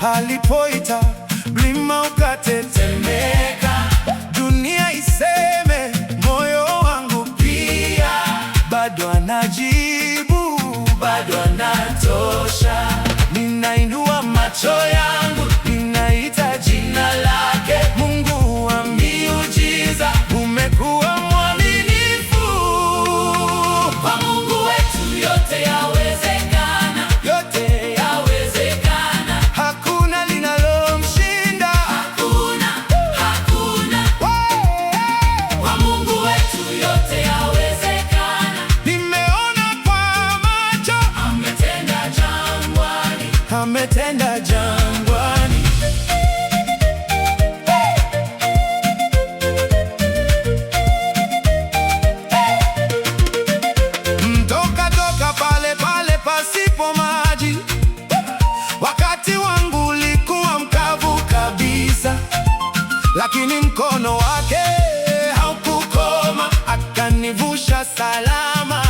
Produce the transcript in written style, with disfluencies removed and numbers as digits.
Alipoita mlima ukatetemeka, dunia iseme, moyo wangu pia. Bado anajibu, bado anatosha. Ninainua macho yangu, ninaita jina lake. Mungu wa miujiza, umekuwa mwaminifu. Kwa Mungu wetu yote yawezekana, yote yawezekana. Hakuna linalomshinda, hakuna. Kwa Mungu wetu yote yawezekana. Nimeona kwa macho, ametenda jangwani, ametenda jangwani. Toka pale pale pasipo maji, wakati wangu ulikuwa mkavu kabisa, lakini mkono wake haukukoma, akanivusha salama.